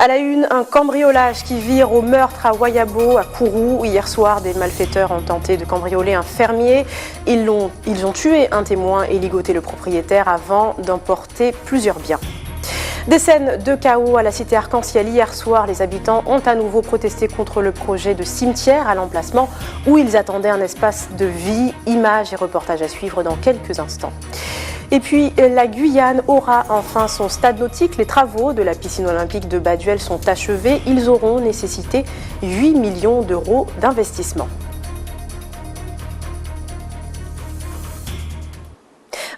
la une, un cambriolage qui vire au meurtre à Wayabo, à Kourou. Hier soir, des malfaiteurs ont tenté de cambrioler un fermier. Ils ont tué un témoin et ligoté le propriétaire avant d'emporter plusieurs biens. Des scènes de chaos à la cité Arc-en-Ciel. Hier soir, les habitants ont à nouveau protesté contre le projet de cimetière à l'emplacement où ils attendaient un espace de vie. Images et reportages à suivre dans quelques instants. Et puis, la Guyane aura enfin son stade nautique. Les travaux de la piscine olympique de Baduel sont achevés. Ils auront nécessité 8 millions d'euros d'investissement.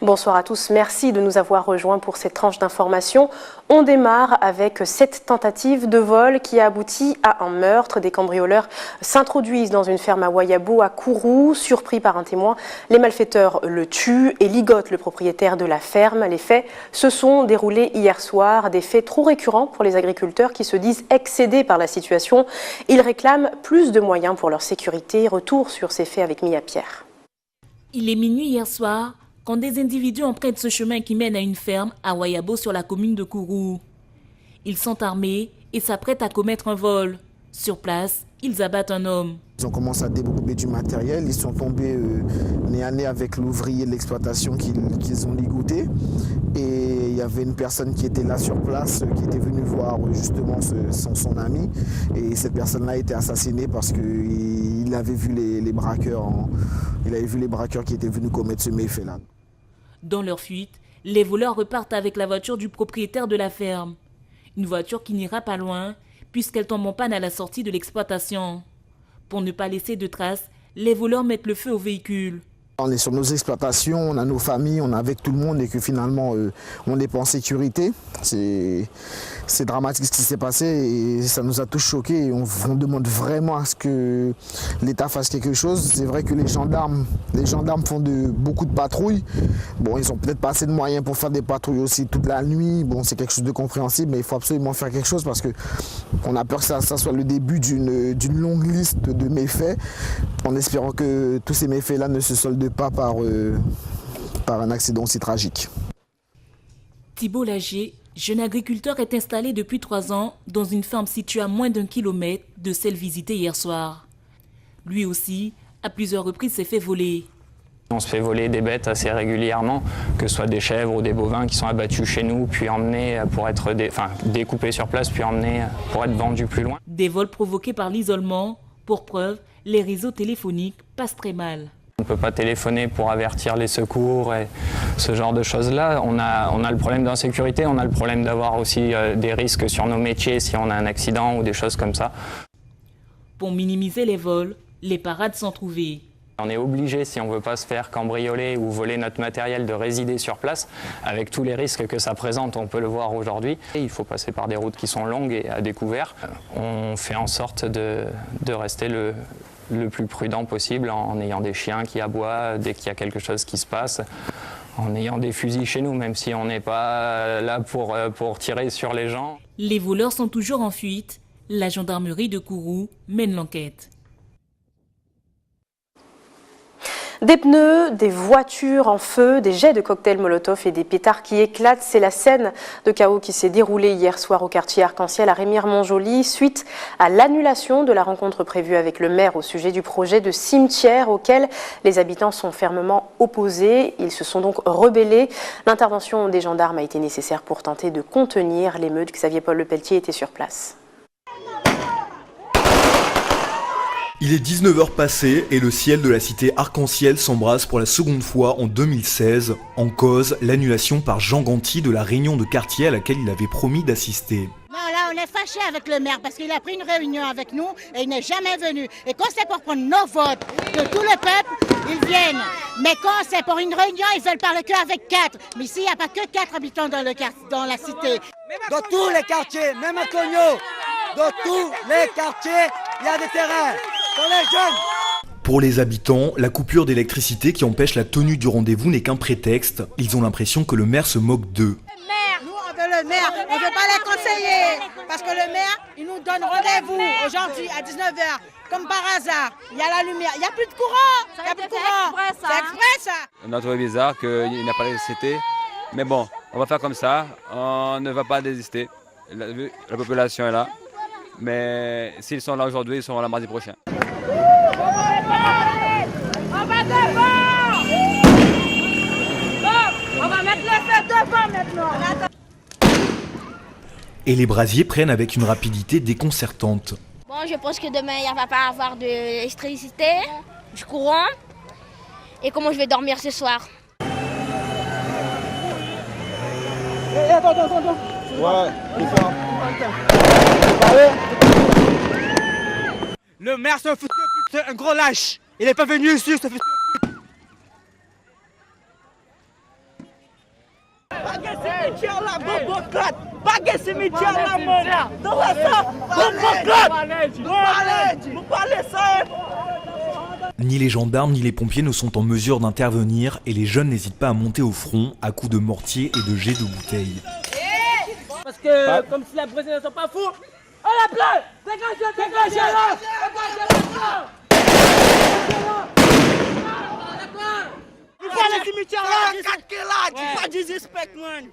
Bonsoir à tous, merci de nous avoir rejoints pour cette tranche d'information. On démarre avec cette tentative de vol qui a abouti à un meurtre. Des cambrioleurs s'introduisent dans une ferme à Wayabo, à Kourou. Surpris par un témoin, les malfaiteurs le tuent et ligotent le propriétaire de la ferme. Les faits se sont déroulés hier soir, des faits trop récurrents pour les agriculteurs qui se disent excédés par la situation. Ils réclament plus de moyens pour leur sécurité. Retour sur ces faits avec Mia Pierre. Il est minuit hier soir quand des individus empruntent ce chemin qui mène à une ferme à Wayabo sur la commune de Kourou. Ils sont armés et s'apprêtent à commettre un vol. Sur place, ils abattent un homme. Ils ont commencé à dérober du matériel, ils sont tombés nez à nez avec l'ouvrier de l'exploitation qu'ils ont ligoté. Et il y avait une personne qui était là sur place, qui était venue voir justement son ami. Et cette personne-là a été assassinée parce qu'il avait vu les braqueurs, il avait vu les braqueurs qui étaient venus commettre ce méfait-là. Dans leur fuite, les voleurs repartent avec la voiture du propriétaire de la ferme. Une voiture qui n'ira pas loin puisqu'elle tombe en panne à la sortie de l'exploitation. Pour ne pas laisser de traces, les voleurs mettent le feu au véhicule. On est sur nos exploitations, on a nos familles, on est avec tout le monde et que finalement on n'est pas en sécurité. C'est dramatique ce qui s'est passé et ça nous a tous choqués. Et on demande vraiment à ce que l'État fasse quelque chose. C'est vrai que les gendarmes font beaucoup de patrouilles. Bon, ils n'ont peut-être pas assez de moyens pour faire des patrouilles aussi toute la nuit. Bon, c'est quelque chose de compréhensible, mais il faut absolument faire quelque chose parce qu'on a peur que ça soit le début d'une longue liste de méfaits, en espérant que tous ces méfaits-là ne se soldent pas par un accident aussi tragique. Thibault Lagier, jeune agriculteur, est installé depuis 3 ans dans une ferme située à moins d'1 kilomètre de celle visitée hier soir. Lui aussi, à plusieurs reprises, s'est fait voler. On se fait voler des bêtes assez régulièrement, que ce soit des chèvres ou des bovins qui sont abattus chez nous, puis emmenés pour être découpés sur place, puis emmenés pour être vendus plus loin. Des vols provoqués par l'isolement. Pour preuve, les réseaux téléphoniques passent très mal. On ne peut pas téléphoner pour avertir les secours et ce genre de choses-là. On a le problème d'insécurité, on a le problème d'avoir aussi des risques sur nos métiers si on a un accident ou des choses comme ça. Pour minimiser les vols, les parades sont trouvées. On est obligé, si on ne veut pas se faire cambrioler ou voler notre matériel, de résider sur place, avec tous les risques que ça présente, on peut le voir aujourd'hui. Il faut passer par des routes qui sont longues et à découvert. On fait en sorte de rester le plus prudent possible en ayant des chiens qui aboient dès qu'il y a quelque chose qui se passe, en ayant des fusils chez nous, même si on n'est pas là pour tirer sur les gens. Les voleurs sont toujours en fuite. La gendarmerie de Kourou mène l'enquête. Des pneus, des voitures en feu, des jets de cocktails Molotov et des pétards qui éclatent. C'est la scène de chaos qui s'est déroulée hier soir au quartier Arc-en-Ciel à Remire-Montjoly suite à l'annulation de la rencontre prévue avec le maire au sujet du projet de cimetière auquel les habitants sont fermement opposés. Ils se sont donc rebellés. L'intervention des gendarmes a été nécessaire pour tenter de contenir l'émeute. Xavier-Paul Lepelletier était sur place. Il est 19h passé et le ciel de la cité Arc-en-Ciel s'embrase pour la seconde fois en 2016, en cause l'annulation par Jean Ganty de la réunion de quartier à laquelle il avait promis d'assister. Non, là, on est fâchés avec le maire parce qu'il a pris une réunion avec nous et il n'est jamais venu. Et quand c'est pour prendre nos votes de tout le peuple, ils viennent. Mais quand c'est pour une réunion, ils veulent parler qu'avec 4. Mais ici, il n'y a pas que 4 habitants dans la cité. Dans tous les quartiers, même à Cogno, dans tous les quartiers, il y a des terrains. Pour les jeunes. Pour les habitants, la coupure d'électricité qui empêche la tenue du rendez-vous n'est qu'un prétexte. Ils ont l'impression que le maire se moque d'eux. Nous, on veut le maire, on ne veut pas les conseiller. Parce que le maire, il nous donne rendez-vous aujourd'hui à 19h. Comme par hasard, il y a la lumière, il n'y a plus de courant. Il y a plus de courant. C'est exprès ça. On a trouvé bizarre qu'il n'y a pas d'électricité. Mais bon, on va faire comme ça, on ne va pas désister. la population est là. Mais s'ils sont là aujourd'hui, ils seront là mardi prochain. On va devant! On va mettre le feu devant maintenant! Et les brasiers prennent avec une rapidité déconcertante. Bon, je pense que demain, il ne va pas avoir d'électricité, du courant. Et comment je vais dormir ce soir? Attends. Ouais, le maire, c'est un fils de pute, c'est un gros lâche. Il n'est pas venu ici, ce fils de pute. Baguette cimetière là, mon. Dans la salle, Ni les gendarmes ni les pompiers ne sont en mesure d'intervenir et les jeunes n'hésitent pas à monter au front à coups de mortier et de jets de bouteilles. parce que, comme si la Brésilienne ne sont pas fous. Oh la plaie! Dégagez-la! Il faut aller au cimetière là! Pas de respect, man!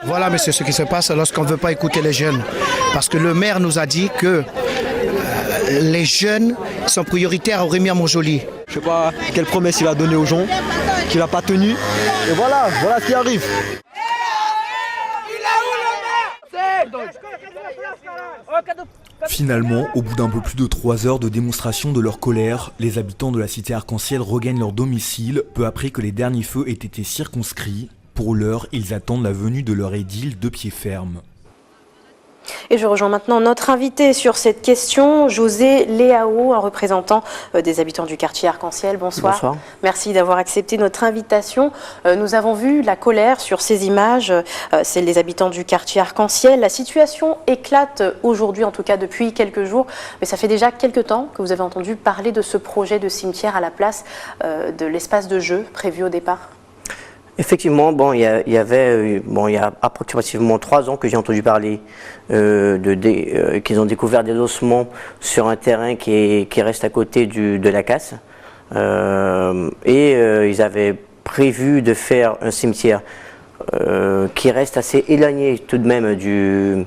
Voilà, monsieur, ce qui se passe lorsqu'on ne veut pas écouter les jeunes. Parce que le maire nous a dit que les jeunes sont prioritaires au Remire-Montjoly. Je ne sais pas quelle promesse il a donnée aux gens, qu'il n'a pas tenu. Et voilà ce qui arrive. Finalement, au bout d'un peu plus de 3 heures de démonstration de leur colère, les habitants de la cité Arc-en-Ciel regagnent leur domicile, peu après que les derniers feux aient été circonscrits. Pour l'heure, ils attendent la venue de leur édile de pied ferme. Et je rejoins maintenant notre invité sur cette question, José Léao, un représentant des habitants du quartier Arc-en-Ciel. Bonsoir. Bonsoir. Merci d'avoir accepté notre invitation. Nous avons vu la colère sur ces images, c'est les habitants du quartier Arc-en-Ciel. La situation éclate aujourd'hui, en tout cas depuis quelques jours, mais ça fait déjà quelques temps que vous avez entendu parler de ce projet de cimetière à la place de l'espace de jeu prévu au départ. Effectivement, il y a approximativement 3 ans que j'ai entendu parler qu'ils ont découvert des ossements sur un terrain qui reste à côté de la casse. Ils avaient prévu de faire un cimetière qui reste assez éloigné tout de même du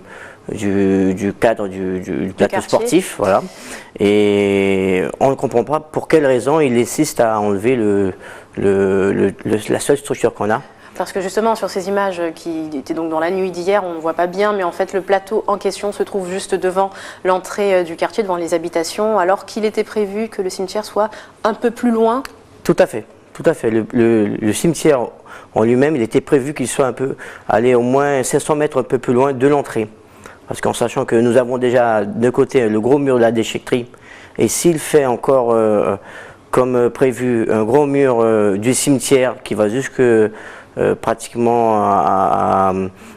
cadre du plateau sportif. Voilà. Et on ne comprend pas pour quelle raison ils insistent à enlever la seule structure qu'on a. Parce que justement, sur ces images qui étaient donc dans la nuit d'hier, on ne voit pas bien, mais en fait le plateau en question se trouve juste devant l'entrée du quartier, devant les habitations, alors qu'il était prévu que le cimetière soit un peu plus loin. Tout à fait. Le cimetière en lui-même, il était prévu qu'il soit aller au moins 500 mètres un peu plus loin de l'entrée. Parce qu'en sachant que nous avons déjà de côté le gros mur de la déchetterie, et s'il fait encore comme prévu un gros mur du cimetière qui va jusque pratiquement à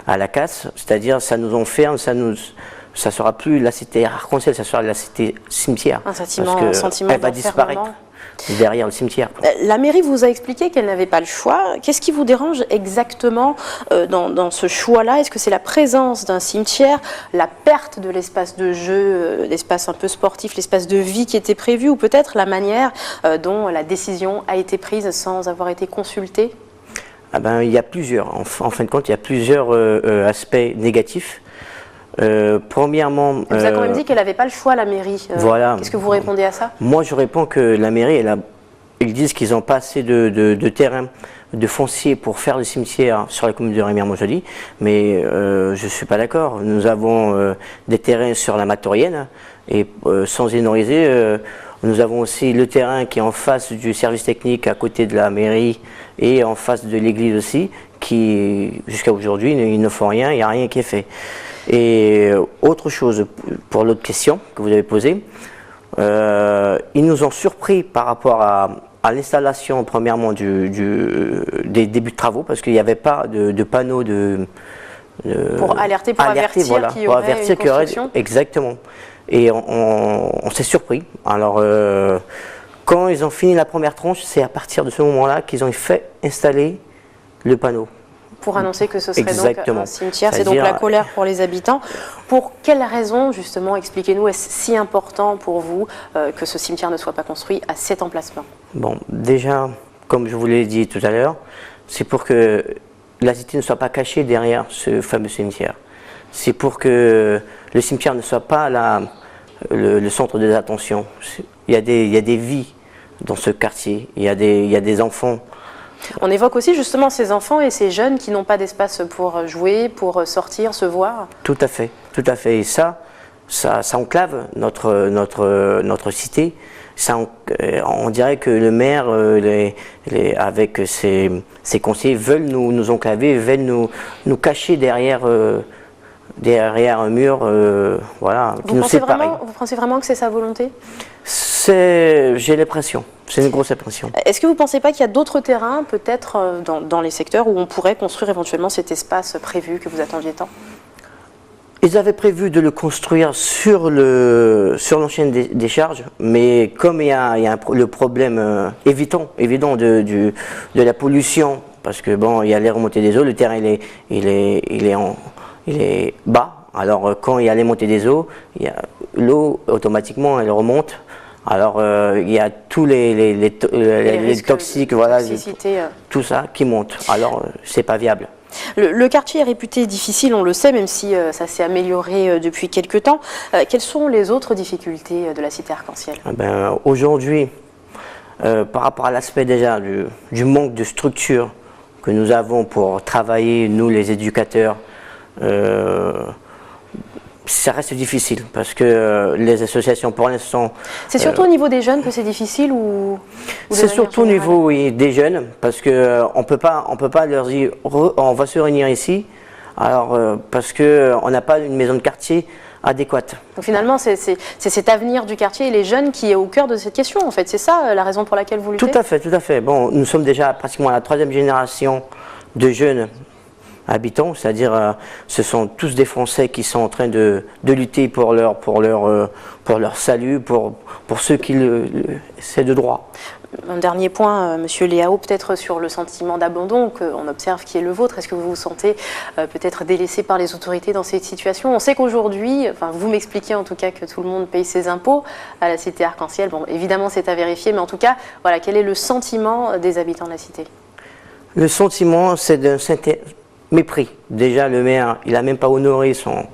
la casse, c'est-à-dire ça nous enferme, ça sera plus la cité Arc-en-Ciel, ça sera la cité cimetière. Un sentiment elle va disparaître derrière le cimetière. La mairie vous a expliqué qu'elle n'avait pas le choix. Qu'est-ce qui vous dérange exactement dans ce choix-là? Est-ce que c'est la présence d'un cimetière, la perte de l'espace de jeu, l'espace un peu sportif, l'espace de vie qui était prévu, ou peut-être la manière dont la décision a été prise sans avoir été consultée? Il y a plusieurs, en fin de compte, il y a plusieurs aspects négatifs. Premièrement, elle vous a quand même dit qu'elle n'avait pas le choix, la mairie. Voilà. Qu'est-ce que vous répondez à ça? Moi, je réponds que la mairie, ils disent qu'ils n'ont pas assez de terrain, de foncier pour faire le cimetière sur la commune de Remire-Montjoly, mais je ne suis pas d'accord. Nous avons des terrains sur la Matorienne, et sans énoriser, nous avons aussi le terrain qui est en face du service technique à côté de la mairie et en face de l'église aussi, qui jusqu'à aujourd'hui, ils ne font rien, il n'y a rien qui est fait. Et autre chose, pour l'autre question que vous avez posée, ils nous ont surpris par rapport à l'installation, premièrement, des débuts de travaux, parce qu'il n'y avait pas de panneaux pour alerter, pour avertir voilà, qu'il y aurait une construction. Exactement. Et on s'est surpris. Alors, quand ils ont fini la première tranche, c'est à partir de ce moment-là qu'ils ont fait installer le panneau. pour annoncer que ce serait Exactement. donc un cimetière. C'est donc la colère pour les habitants. Pour quelles raisons, justement, expliquez-nous, est-ce si important pour vous que ce cimetière ne soit pas construit à cet emplacement? Bon, déjà, comme je vous l'ai dit tout à l'heure, c'est pour que la cité ne soit pas cachée derrière ce fameux cimetière. C'est pour que le cimetière ne soit pas le centre des attentions. Il y a des vies dans ce quartier, il y a des enfants. On évoque aussi justement ces enfants et ces jeunes qui n'ont pas d'espace pour jouer, pour sortir, se voir. Tout à fait, tout à fait. Et ça enclave notre cité. On dirait que le maire, avec ses conseillers, veulent nous enclaver, veulent nous cacher derrière un mur, voilà, qui nous sépare. Vous pensez vraiment que c'est sa volonté? J'ai l'impression, c'est une grosse impression. Est-ce que vous ne pensez pas qu'il y a d'autres terrains, peut-être dans les secteurs, où on pourrait construire éventuellement cet espace prévu que vous attendiez tant? Ils avaient prévu de le construire sur l'ancienne décharge, mais comme il y a le problème évident de la pollution, parce que bon, il y a les remontées des eaux, le terrain il est bas. Alors quand il y a les montées des eaux, l'eau automatiquement elle remonte. Alors il y a tous les toxiques, voilà, tout ça qui monte. Alors c'est pas viable. Le quartier est réputé difficile, on le sait, même si ça s'est amélioré depuis quelques temps. Quelles sont les autres difficultés de la cité Arc-en-Ciel? Aujourd'hui, par rapport à l'aspect déjà du manque de structure que nous avons pour travailler, nous les éducateurs, ça reste difficile parce que les associations pour l'instant... C'est surtout au niveau des jeunes que c'est difficile ou c'est surtout au niveau des jeunes parce qu'on peut pas leur dire on va se réunir ici alors parce qu'on n'a pas une maison de quartier adéquate. Donc finalement c'est cet avenir du quartier et les jeunes qui est au cœur de cette question en fait, c'est ça la raison pour laquelle vous luttez? Tout à fait. Bon, nous sommes déjà pratiquement à la 3e génération de jeunes habitants, c'est-à-dire ce sont tous des Français qui sont en train de lutter pour leur salut, pour ceux qui c'est de droit. Un dernier point, Monsieur Léao, peut-être sur le sentiment d'abandon qu'on observe qui est le vôtre. Est-ce que vous vous sentez peut-être délaissé par les autorités dans cette situation? On sait qu'aujourd'hui, enfin vous m'expliquez en tout cas que tout le monde paye ses impôts à la cité Arc-en-Ciel. Bon, évidemment c'est à vérifier, mais en tout cas, voilà, quel est le sentiment des habitants de la cité? Le sentiment, c'est d'un mépris. Déjà, le maire, il n'a même pas honoré son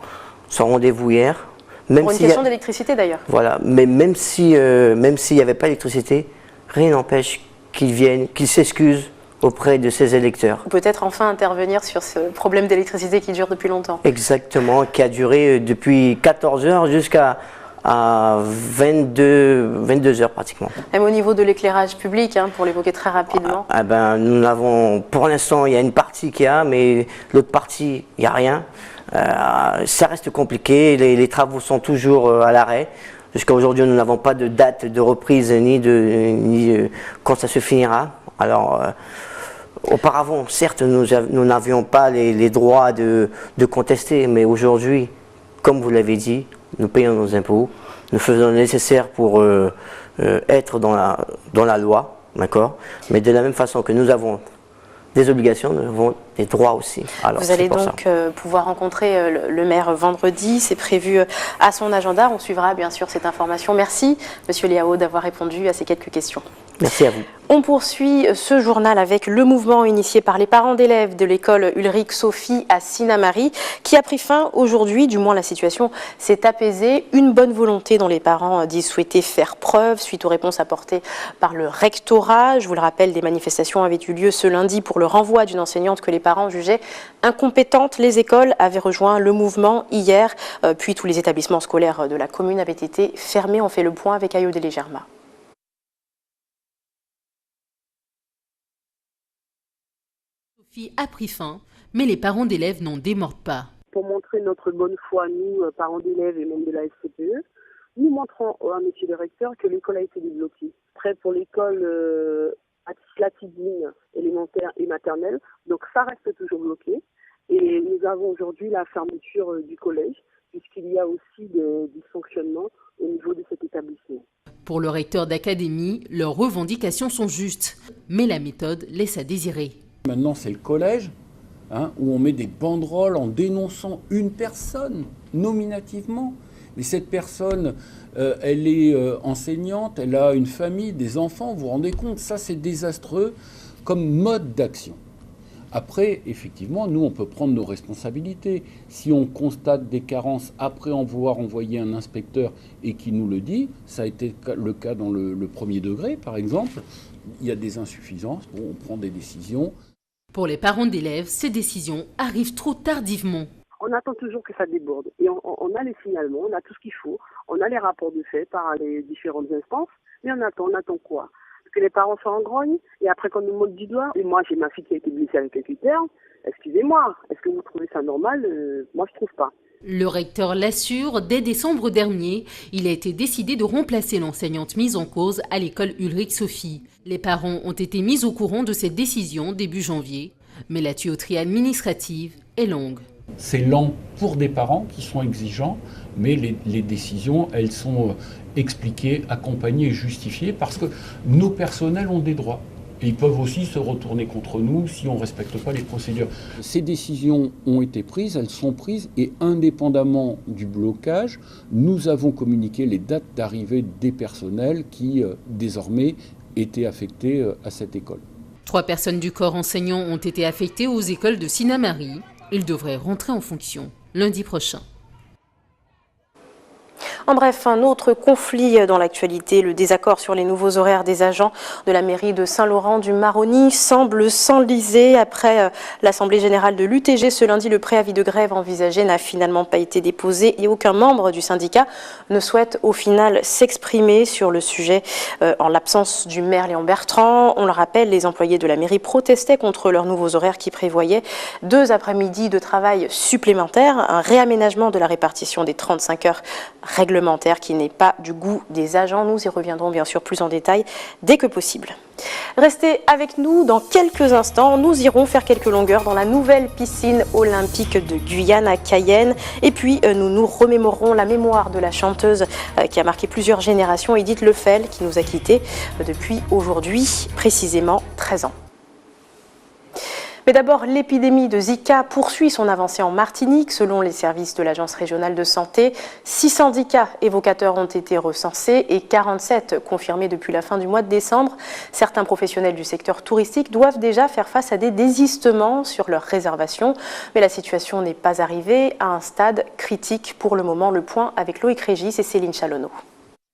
rendez-vous hier. Même pour une question d'électricité d'ailleurs. Voilà, mais même s'il n'y avait pas d'électricité, rien n'empêche qu'il vienne, qu'il s'excuse auprès de ses électeurs. Peut-être enfin intervenir sur ce problème d'électricité qui dure depuis longtemps. Exactement, qui a duré depuis 14 heures jusqu'à 22 heures pratiquement. Même au niveau de l'éclairage public, pour l'évoquer très rapidement. Nous avons, pour l'instant, il y a une partie qui a, mais l'autre partie, il n'y a rien. Ça reste compliqué, les travaux sont toujours à l'arrêt. Jusqu'à aujourd'hui, nous n'avons pas de date de reprise ni quand ça se finira. Alors, auparavant, certes, nous n'avions pas les droits de contester, mais aujourd'hui, comme vous l'avez dit, nous payons nos impôts, nous faisons le nécessaire pour être dans la loi, d'accord? Mais de la même façon que nous avons des obligations, nous avons des droits aussi. Alors, vous allez donc pouvoir rencontrer le maire vendredi, c'est prévu à son agenda. On suivra bien sûr cette information. Merci Monsieur Léao d'avoir répondu à ces quelques questions. Merci à vous. On poursuit ce journal avec le mouvement initié par les parents d'élèves de l'école Ulrich Sophie à Sinnamary qui a pris fin aujourd'hui, du moins la situation s'est apaisée. Une bonne volonté dont les parents disent souhaiter faire preuve suite aux réponses apportées par le rectorat. Je vous le rappelle, des manifestations avaient eu lieu ce lundi pour le renvoi d'une enseignante que les parents jugeaient incompétente. Les écoles avaient rejoint le mouvement hier, puis tous les établissements scolaires de la commune avaient été fermés. On fait le point avec Ayodele Germa. Sophie a pris fin, mais les parents d'élèves n'en démordent pas. Pour montrer notre bonne foi, nous, parents d'élèves et membres de la SCPE, nous montrons à monsieur le recteur que l'école a été débloquée. Prêt pour l'école latidine, élémentaire et maternelle, donc ça reste toujours bloqué. Et nous avons aujourd'hui la fermeture du collège, puisqu'il y a aussi des dysfonctionnements au niveau de cet établissement. Pour le recteur d'académie, leurs revendications sont justes, mais la méthode laisse à désirer. Maintenant, c'est le collège où on met des banderoles en dénonçant une personne, nominativement. Mais cette personne, elle est enseignante, elle a une famille, des enfants, vous vous rendez compte, ça c'est désastreux comme mode d'action. Après, effectivement, nous, on peut prendre nos responsabilités. Si on constate des carences après avoir envoyé un inspecteur et qu'il nous le dit, ça a été le cas dans le premier degré, par exemple, il y a des insuffisances, on prend des décisions. Pour les parents d'élèves, ces décisions arrivent trop tardivement. On attend toujours que ça déborde. Et on a les signalements, on a tout ce qu'il faut, on a les rapports de fait par les différentes instances, mais on attend quoi? Que les parents soient en grogne, et après qu'on nous montre du doigt. Et moi, j'ai ma fille qui a été blessée avec un cutter. Excusez-moi, est-ce que vous trouvez ça normal? Moi, je trouve pas. Le recteur l'assure, dès décembre dernier, il a été décidé de remplacer l'enseignante mise en cause à l'école Ulrich Sophie. Les parents ont été mis au courant de cette décision début janvier, mais la tuyauterie administrative est longue. C'est lent pour des parents qui sont exigeants, mais les décisions, elles sont expliquées, accompagnées et justifiées parce que nos personnels ont des droits. Et ils peuvent aussi se retourner contre nous si on ne respecte pas les procédures. Ces décisions ont été prises, elles sont prises et indépendamment du blocage, nous avons communiqué les dates d'arrivée des personnels qui désormais étaient affectés à cette école. 3 personnes du corps enseignant ont été affectées aux écoles de Sinnamary. Ils devraient rentrer en fonction lundi prochain. En bref, un autre conflit dans l'actualité, le désaccord sur les nouveaux horaires des agents de la mairie de Saint-Laurent-du-Maroni semble s'enliser. Après l'Assemblée générale de l'UTG ce lundi, le préavis de grève envisagé n'a finalement pas été déposé et aucun membre du syndicat ne souhaite au final s'exprimer sur le sujet en l'absence du maire Léon Bertrand. On le rappelle, les employés de la mairie protestaient contre leurs nouveaux horaires qui prévoyaient 2 après-midi de travail supplémentaires, un réaménagement de la répartition des 35 heures réglementaire qui n'est pas du goût des agents. Nous y reviendrons bien sûr plus en détail dès que possible. Restez avec nous dans quelques instants. Nous irons faire quelques longueurs dans la nouvelle piscine olympique de Guyane à Cayenne. Et puis nous nous remémorerons la mémoire de la chanteuse qui a marqué plusieurs générations, Edith Lefel, qui nous a quittés depuis aujourd'hui précisément 13 ans. Mais d'abord, l'épidémie de Zika poursuit son avancée en Martinique. Selon les services de l'Agence régionale de santé, 610 cas évocateurs ont été recensés et 47 confirmés depuis la fin du mois de décembre. Certains professionnels du secteur touristique doivent déjà faire face à des désistements sur leurs réservations. Mais la situation n'est pas arrivée à un stade critique pour le moment. Le point avec Loïc Régis et Céline Chalonneau.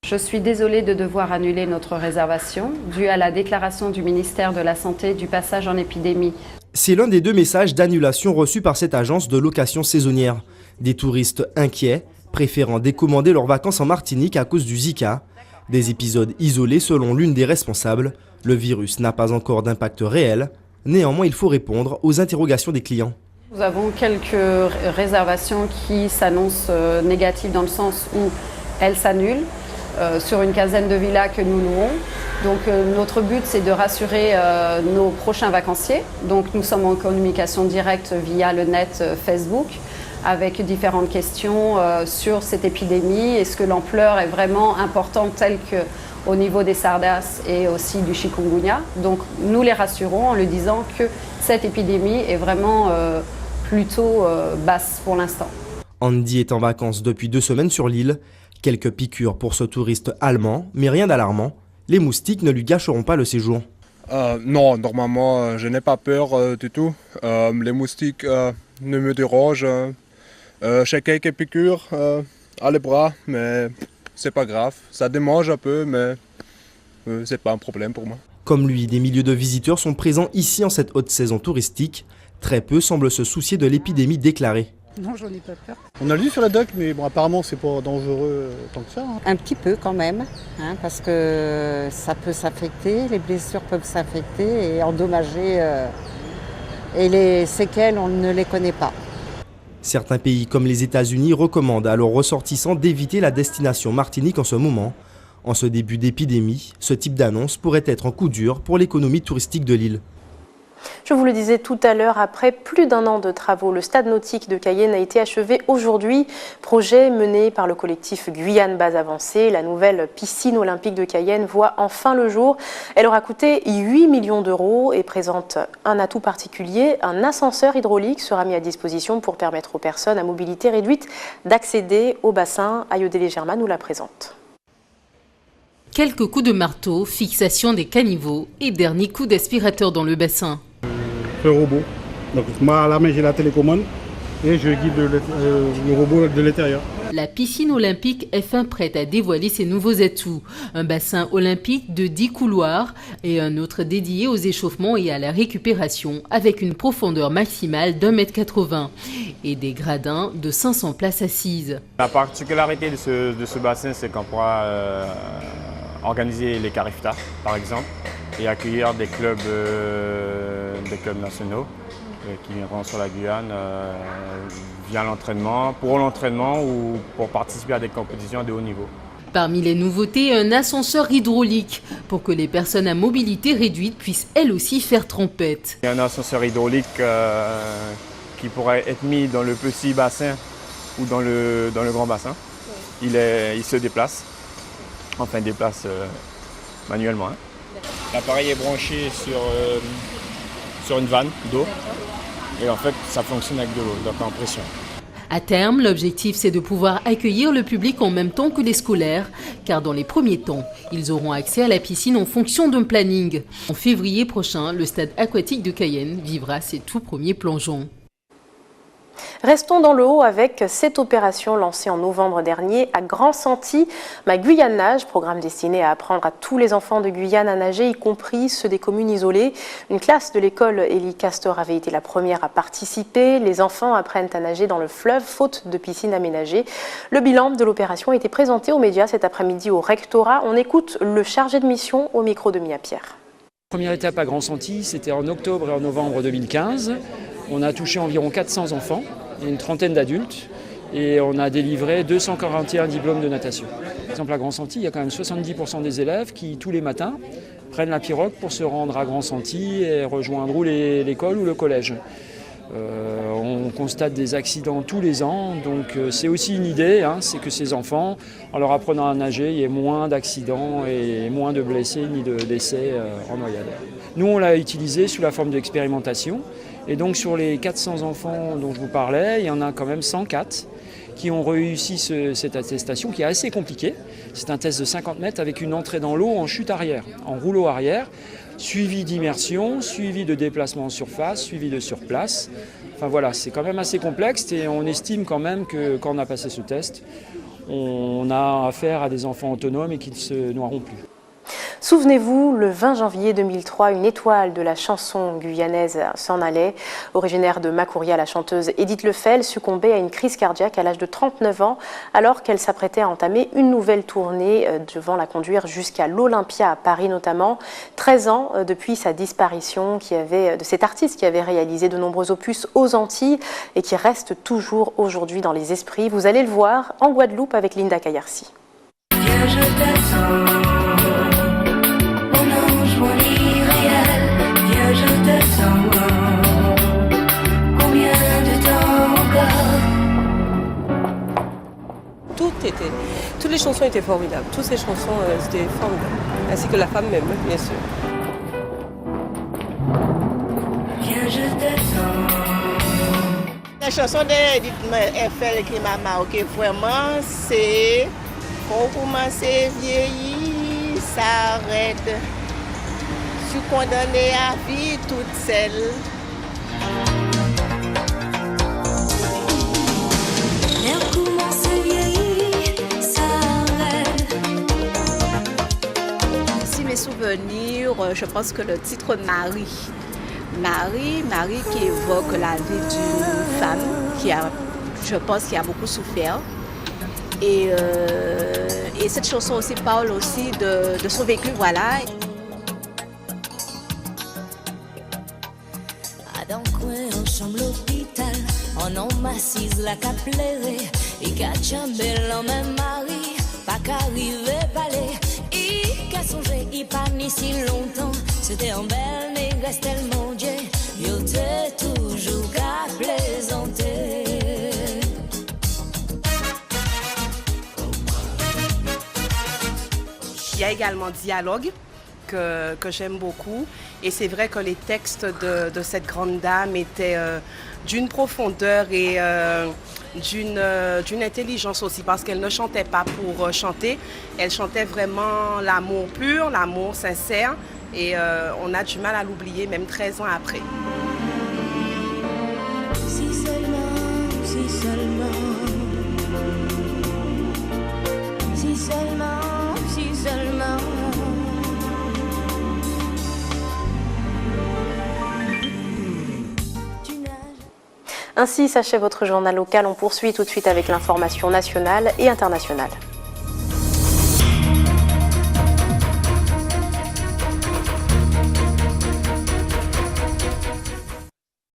Je suis désolée de devoir annuler notre réservation due à la déclaration du ministère de la Santé du passage en épidémie. C'est l'un des 2 messages d'annulation reçus par cette agence de location saisonnière. Des touristes inquiets, préférant décommander leurs vacances en Martinique à cause du Zika. Des épisodes isolés selon l'une des responsables. Le virus n'a pas encore d'impact réel. Néanmoins, il faut répondre aux interrogations des clients. Nous avons quelques réservations qui s'annoncent négatives dans le sens où elles s'annulent. Sur une quinzaine de villas que nous louons. Donc notre but c'est de rassurer nos prochains vacanciers. Donc nous sommes en communication directe via le net Facebook avec différentes questions sur cette épidémie. Est-ce que l'ampleur est vraiment importante telle qu'au niveau des sargasses et aussi du chikungunya? Donc nous les rassurons en leur disant que cette épidémie est vraiment plutôt basse pour l'instant. Andy est en vacances depuis 2 semaines sur l'île. Quelques piqûres pour ce touriste allemand, mais rien d'alarmant. Les moustiques ne lui gâcheront pas le séjour. Non, normalement, je n'ai pas peur du tout. Les moustiques ne me dérangent. J'ai quelques piqûres à les bras, mais c'est pas grave. Ça démange un peu, mais c'est pas un problème pour moi. Comme lui, des milliers de visiteurs sont présents ici en cette haute saison touristique. Très peu semblent se soucier de l'épidémie déclarée. Non, j'en ai pas peur. On a lu sur la doc, mais bon, apparemment, c'est pas dangereux tant que ça. Un petit peu quand même, parce que ça peut s'affecter, les blessures peuvent s'affecter et endommager. Et les séquelles, on ne les connaît pas. Certains pays comme les États-Unis recommandent à leurs ressortissants d'éviter la destination Martinique en ce moment. En ce début d'épidémie, ce type d'annonce pourrait être un coup dur pour l'économie touristique de l'île. Je vous le disais tout à l'heure, après plus d'un an de travaux, le stade nautique de Cayenne a été achevé aujourd'hui. Projet mené par le collectif Guyane Base Avancée. La nouvelle piscine olympique de Cayenne voit enfin le jour. Elle aura coûté 8 millions d'euros et présente un atout particulier. Un ascenseur hydraulique sera mis à disposition pour permettre aux personnes à mobilité réduite d'accéder au bassin. Ayodele Germain nous la présente. Quelques coups de marteau, fixation des caniveaux et dernier coup d'aspirateur dans le bassin. Le robot. Donc moi à la main j'ai la télécommande et je guide le robot de l'intérieur. La piscine olympique est fin prête à dévoiler ses nouveaux atouts. Un bassin olympique de 10 couloirs et un autre dédié aux échauffements et à la récupération avec une profondeur maximale d'1,80 m et des gradins de 500 places assises. La particularité de ce bassin, c'est qu'on pourra organiser les cariftas, par exemple, et accueillir des clubs nationaux qui viendront sur la Guyane via l'entraînement, pour l'entraînement ou pour participer à des compétitions de haut niveau. Parmi les nouveautés, un ascenseur hydraulique pour que les personnes à mobilité réduite puissent elles aussi faire trempette. Il y a un ascenseur hydraulique qui pourrait être mis dans le petit bassin ou dans le grand bassin. Il se déplace, enfin déplace manuellement. L'appareil est branché sur une vanne d'eau et en fait ça fonctionne avec de l'eau, donc en pression. À terme, l'objectif c'est de pouvoir accueillir le public en même temps que les scolaires, car dans les premiers temps, ils auront accès à la piscine en fonction d'un planning. En février prochain, le stade aquatique de Cayenne vivra ses tout premiers plongeons. Restons dans le haut avec cette opération lancée en novembre dernier à Grand Senti. Ma Guyane Nage, programme destiné à apprendre à tous les enfants de Guyane à nager, y compris ceux des communes isolées. Une classe de l'école Élie Castor avait été la première à participer. Les enfants apprennent à nager dans le fleuve, faute de piscine aménagée. Le bilan de l'opération a été présenté aux médias cet après-midi au rectorat. On écoute le chargé de mission au micro de Mia Pierre. Première étape à Grand Senti, c'était en octobre et en novembre 2015. On a touché environ 400 enfants et une trentaine d'adultes et on a délivré 241 diplômes de natation. Par exemple, à Grand Senti, il y a quand même 70% des élèves qui, tous les matins, prennent la pirogue pour se rendre à Grand Senti et rejoindront l'école ou le collège. On constate des accidents tous les ans, donc c'est aussi une idée, c'est que ces enfants, en leur apprenant à nager, il y ait moins d'accidents et moins de blessés ni de décès en noyade. Nous, on l'a utilisé sous la forme d'expérimentation. Et donc sur les 400 enfants dont je vous parlais, il y en a quand même 104 qui ont réussi cette attestation qui est assez compliquée. C'est un test de 50 mètres avec une entrée dans l'eau en chute arrière, en rouleau arrière, suivi d'immersion, suivi de déplacement en surface, suivi de surplace. Enfin voilà, c'est quand même assez complexe et on estime quand même que quand on a passé ce test, on a affaire à des enfants autonomes et qui ne se noieront plus. Souvenez-vous, le 20 janvier 2003, une étoile de la chanson guyanaise s'en allait. Originaire de Macouria, la chanteuse Edith Lefel succombait à une crise cardiaque à l'âge de 39 ans, alors qu'elle s'apprêtait à entamer une nouvelle tournée devant la conduire jusqu'à l'Olympia à Paris notamment. 13 ans depuis sa disparition de cet artiste qui avait réalisé de nombreux opus aux Antilles et qui reste toujours aujourd'hui dans les esprits. Vous allez le voir en Guadeloupe avec Linda Kayarsi. Toutes les chansons étaient formidables, toutes ces chansons étaient formidables, ainsi que la femme même, bien sûr. La chanson d'Edith Lefel qui m'a marqué vraiment, c'est quand on commence à vieillir, ça arrête. Je suis condamnée à vie toute seule. Souvenirs, je pense que le titre Marie qui évoque la vie d'une femme qui a, je pense, qui a beaucoup souffert. Et cette chanson aussi parle aussi de son vécu, voilà. À d'un coin en chambre l'hôpital, on en m'assise la caplérée, et qu'à chambel en même mari, pas qu'arriver palais. Songer, il pas ni si longtemps, c'était en belle reste mon Dieu, yo t'ai toujours qu'à plaisanter. Il y a également Dialogue que j'aime beaucoup et c'est vrai que les textes de cette grande dame étaient d'une profondeur et d'une intelligence aussi parce qu'elle ne chantait pas pour chanter, elle chantait vraiment l'amour pur, l'amour sincère et on a du mal à l'oublier même 13 ans après. Si seulement, si seulement, si seulement, si seulement. Ainsi s'achève votre journal local. On poursuit tout de suite avec l'information nationale et internationale.